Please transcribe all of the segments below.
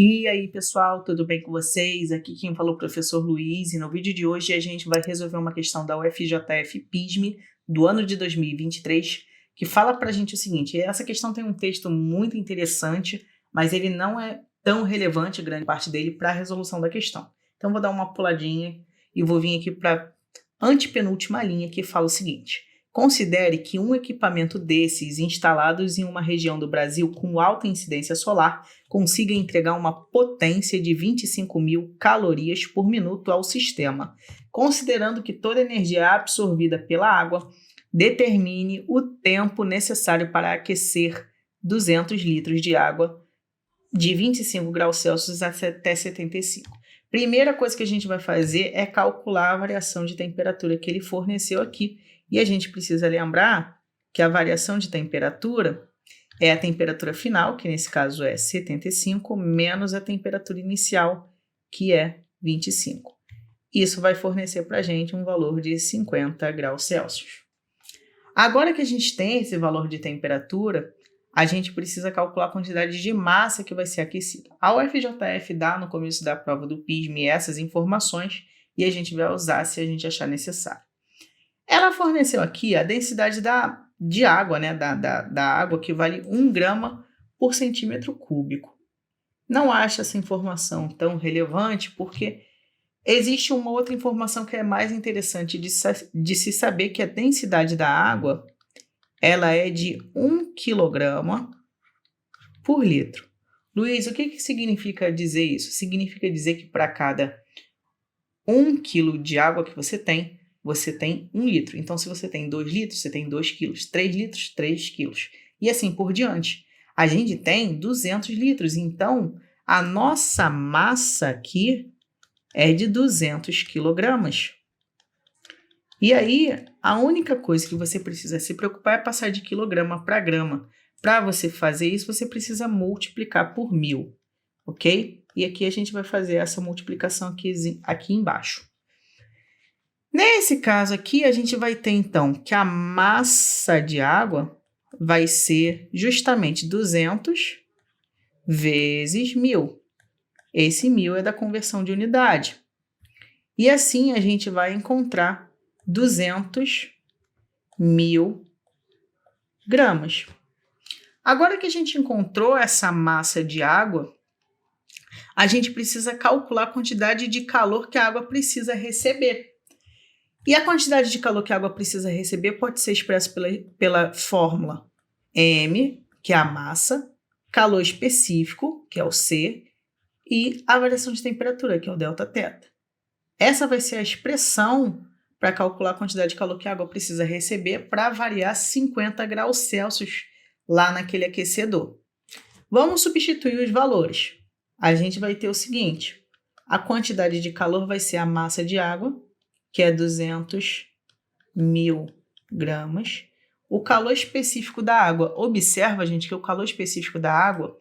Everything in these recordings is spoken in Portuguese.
E aí, pessoal, tudo bem com vocês? Aqui quem falou é o professor Luiz, e no vídeo de hoje a gente vai resolver uma questão da UFJF PISME do ano de 2023, que fala pra gente o seguinte: essa questão tem um texto muito interessante, mas ele não é tão relevante, grande parte dele, para a resolução da questão. Então vou dar uma puladinha e vou vir aqui para a antepenúltima linha, que fala o seguinte: considere que um equipamento desses instalados em uma região do Brasil com alta incidência solar consiga entregar uma potência de 25.000 calorias por minuto ao sistema, considerando que toda energia absorvida pela água determine o tempo necessário para aquecer 200 litros de água de 25 graus Celsius até 75. Primeira coisa que a gente vai fazer é calcular a variação de temperatura que ele forneceu aqui. E a gente precisa lembrar que a variação de temperatura é a temperatura final, que nesse caso é 75, menos a temperatura inicial, que é 25. Isso vai fornecer para a gente um valor de 50 graus Celsius. Agora que a gente tem esse valor de temperatura, a gente precisa calcular a quantidade de massa que vai ser aquecida. A UFJF dá no começo da prova do PISME essas informações e a gente vai usar se a gente achar necessário. Ela forneceu aqui a densidade de água, né, da água, que vale 1 grama por centímetro cúbico. Não acho essa informação tão relevante porque existe uma outra informação que é mais interessante de se saber, que a densidade da água ela é de 1 quilograma por litro. Luiz, o que significa dizer isso? Significa dizer que para cada 1 quilo de água que você tem 1 litro. Então, se você tem 2 litros, você tem 2 quilos. 3 litros, 3 quilos. E assim por diante. A gente tem 200 litros. Então, a nossa massa aqui é de 200 quilogramas. E aí, a única coisa que você precisa se preocupar é passar de quilograma para grama. Para você fazer isso, você precisa multiplicar por 1000, ok? E aqui a gente vai fazer essa multiplicação aqui embaixo. Nesse caso aqui, a gente vai ter, então, que a massa de água vai ser justamente 200 vezes 1000. Esse 1000 é da conversão de unidade. E assim a gente vai encontrar 200.000 gramas. Agora que a gente encontrou essa massa de água, a gente precisa calcular a quantidade de calor que a água precisa receber. E a quantidade de calor que a água precisa receber pode ser expressa pela fórmula M, que é a massa, calor específico, que é o C, e a variação de temperatura, que é o ΔT. Essa vai ser a expressão para calcular a quantidade de calor que a água precisa receber para variar 50 graus Celsius lá naquele aquecedor. Vamos substituir os valores. A gente vai ter o seguinte: a quantidade de calor vai ser a massa de água, que é 200.000 gramas. O calor específico da água. Observa, gente, que o calor específico da água,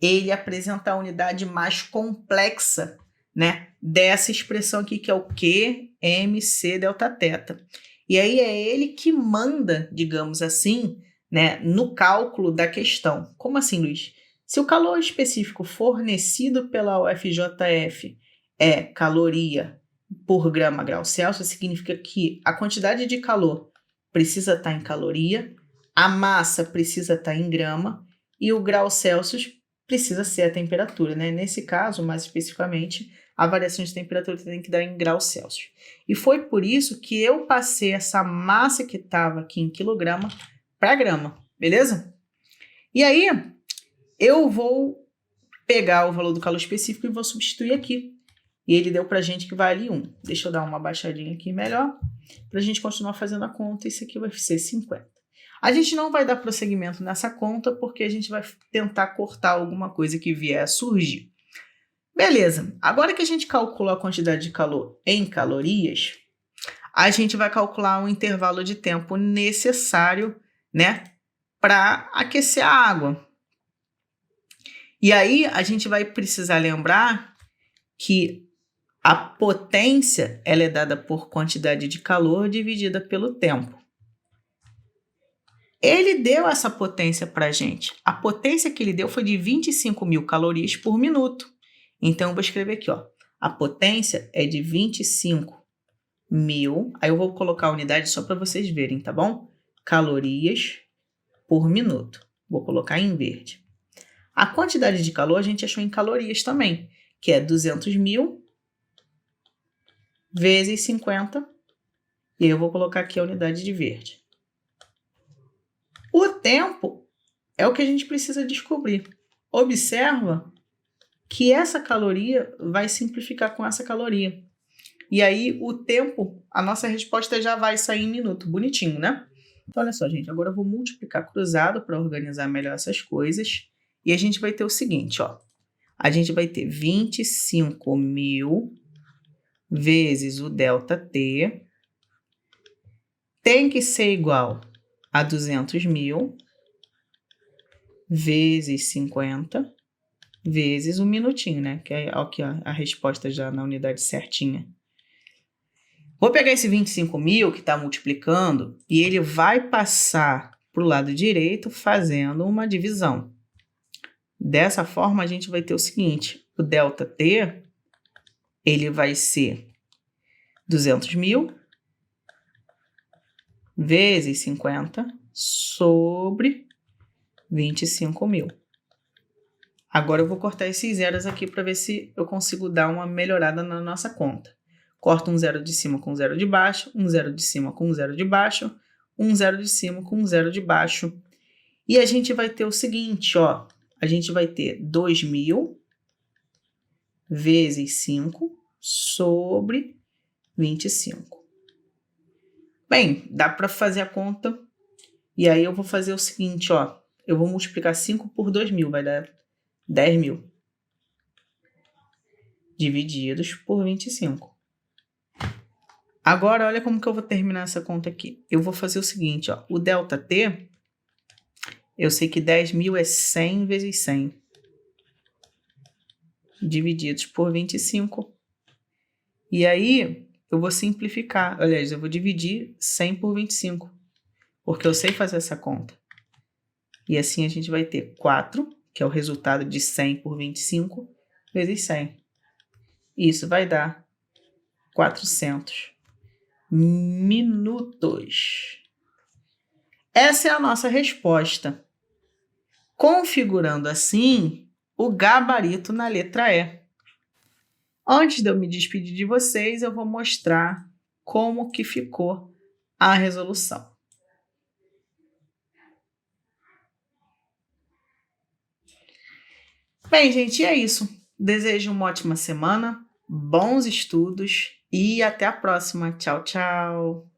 ele apresenta a unidade mais complexa, né, dessa expressão aqui, que é o Q, MC, ΔT. E aí é ele que manda, digamos assim, né, no cálculo da questão. Como assim, Luiz? Se o calor específico fornecido pela UFJF é caloria por grama grau Celsius, significa que a quantidade de calor precisa estar em caloria, a massa precisa estar em grama e o grau Celsius precisa ser a temperatura, né? Nesse caso, mais especificamente, a variação de temperatura tem que dar em graus Celsius. E foi por isso que eu passei essa massa que estava aqui em quilograma para grama, beleza? E aí, eu vou pegar o valor do calor específico e vou substituir aqui. E ele deu para a gente que vale 1. Deixa eu dar uma baixadinha aqui melhor, para a gente continuar fazendo a conta. Isso aqui vai ser 50. A gente não vai dar prosseguimento nessa conta, porque a gente vai tentar cortar alguma coisa que vier a surgir. Beleza, agora que a gente calculou a quantidade de calor em calorias, a gente vai calcular o intervalo de tempo necessário, né, para aquecer a água. E aí a gente vai precisar lembrar que a potência ela é dada por quantidade de calor dividida pelo tempo. Ele deu essa potência para a gente. A potência que ele deu foi de 25.000 calorias por minuto. Então, eu vou escrever aqui, ó. A potência é de 25.000. Aí eu vou colocar a unidade só para vocês verem, tá bom? Calorias por minuto. Vou colocar em verde. A quantidade de calor a gente achou em calorias também, que é 200.000 vezes 50. E aí eu vou colocar aqui a unidade de verde. O tempo é o que a gente precisa descobrir. Observa que essa caloria vai simplificar com essa caloria. E aí o tempo, a nossa resposta já vai sair em minuto. Bonitinho, né? Então, olha só, gente. Agora eu vou multiplicar cruzado para organizar melhor essas coisas. E a gente vai ter o seguinte, ó. A gente vai ter 25.000 vezes o ΔT. Tem que ser igual a 200.000 vezes 50 vezes um minutinho, né? Que é aqui, ó, a resposta já na unidade certinha. Vou pegar esse 25.000 que está multiplicando e ele vai passar para o lado direito fazendo uma divisão. Dessa forma, a gente vai ter o seguinte, o ΔT, ele vai ser 200.000 vezes 50 sobre 25.000. Agora eu vou cortar esses zeros aqui para ver se eu consigo dar uma melhorada na nossa conta. Corto um zero de cima com um zero de baixo, um zero de cima com um zero de baixo, um zero de cima com um zero de baixo. E a gente vai ter o seguinte, ó. A gente vai ter 2.000 vezes 5 sobre 25. Bem, dá para fazer a conta. E aí eu vou fazer o seguinte, ó. Eu vou multiplicar 5 por 2.000, vai dar 10.000. Divididos por 25. Agora, olha como que eu vou terminar essa conta aqui. Eu vou fazer o seguinte, ó. O ΔT, eu sei que 10.000 é 100 vezes 100. Divididos por 25. E aí, eu vou simplificar. Aliás, eu vou dividir 100 por 25. Porque eu sei fazer essa conta. E assim a gente vai ter 4, que é o resultado de 100 por 25, vezes 100. Isso vai dar 400 minutos. Essa é a nossa resposta. Configurando assim o gabarito na letra E. Antes de eu me despedir de vocês, eu vou mostrar como que ficou a resolução. Bem, gente, é isso. Desejo uma ótima semana, bons estudos e até a próxima. Tchau, tchau!